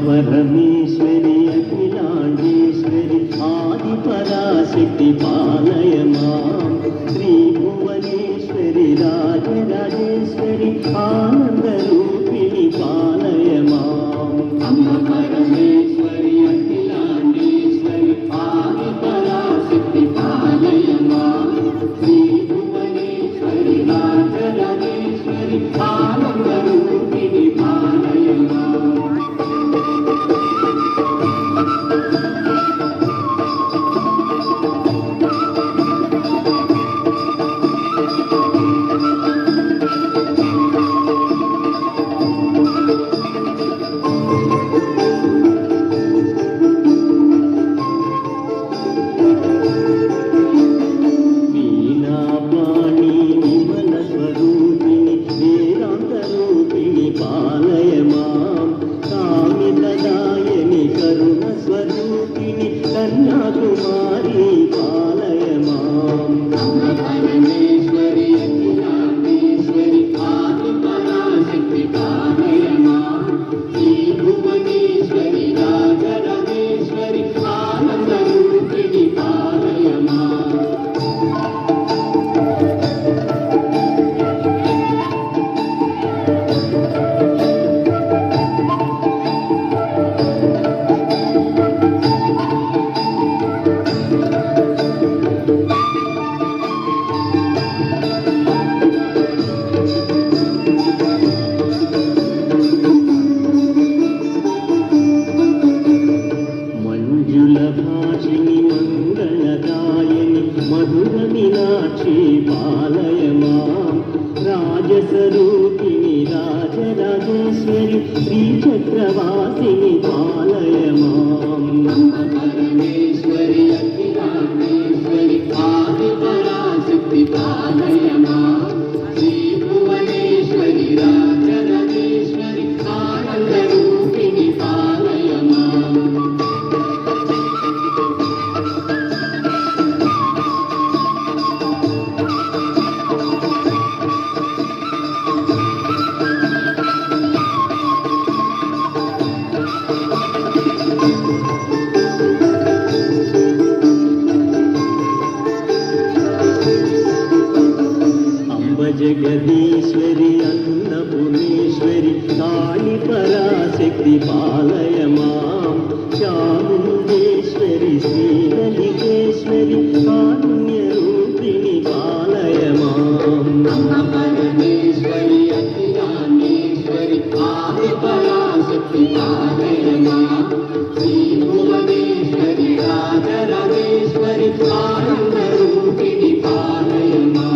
परमेश्वरी अखिलांडेश्वरी आदि पराशक्ति पालय मां श्री भुवनेश्वरी राजराजेश्वरी आनंद रूपिणी पालय मां अम्ब परमेश्वरी अखिलांडेश्वरी आदि पराशक्ति पालय मां श्री भुवनेश्वरी राजराजेश्वरी आनंद रूपिणी पालय मां कन्याकुमारी पालय मां परमेश्वरी अखिलांडेश्वरी आदि पराशक्ति पालय मां श्री भुवनेश्वरी राजराजेश्वरी आनंद रूपिणी पालय मां भाषिणी मंगलदायिनी मधुर मीनाक्षी पालय मां राजस्वरूपिणी राजराजेश्वरी श्रीचक्रवासिनी पालय मां परमेश्वरी अखिलांडेश्वरी आदि पराशक्ति पालय मां श्री भुवनेश्वरी राजराजेश्वरी आनंद रूपिणी पालय मां जगदीश्वरी अन्नपूर्णेश्वरी काली पराशक्ति पालय मां चामुण्डेश्वरी श्रीललितेश्वरी कारुण्यरूपिणी पालय मां परमेश्वरी अखिलांडेश्वरी आदि पराशक्ति पालय मां श्री भुवनेश्वरी राजराजेश्वरी आनंद रूपिणी पालय मां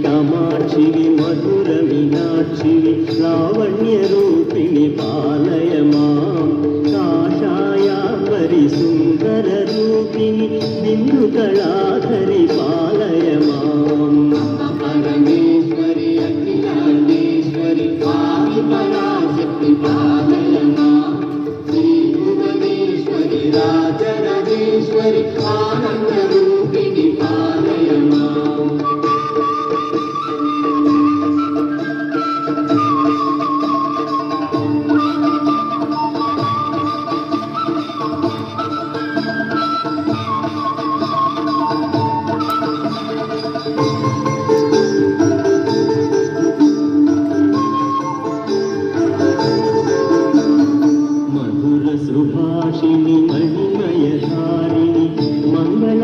कामाक्षिवि मधुर मीनाक्षिवि लावण्य रूपिणी पालय मां काषायाम्बरी सुंदर रूपिणी बिंदु कलाधरी पालय मां परमेश्वरी अखिलांडेश्वरी आदि पराशक्ति पालय मां श्री भुवनेश्वरी राजराजेश्वरी आनंद रूपिणी पालय मां सुभाषिणी मणिमयधारिणी मंगल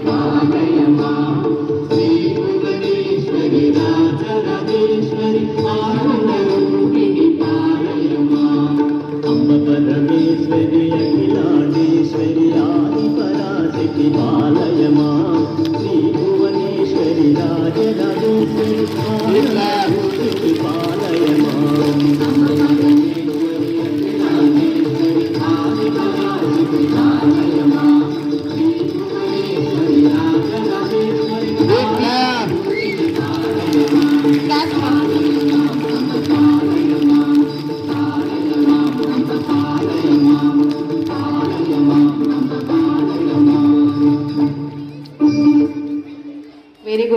పాలయమా శ్రీ భువనేశ్వరి రాజరాజేశ్వరి ఆనందరూపిణి పాలయమా అంబ పరమేశ్వరి అఖిలాండేశ్వరి ఆది పరాశక్తి పాలయమా శ్రీ భువనేశ్వరి రాజరాజేశ్వరి ఆనందరూపిణి పాలయమా అంబ పరమేశ్వరి అఖిలాండేశ్వరి ఆది పరాశక్తి పాలయమా శ్రీ భువనేశ్వరి రాజరాజేశ్వరి ఆనందరూపిణి పాలయమా వెరీ గుడ్.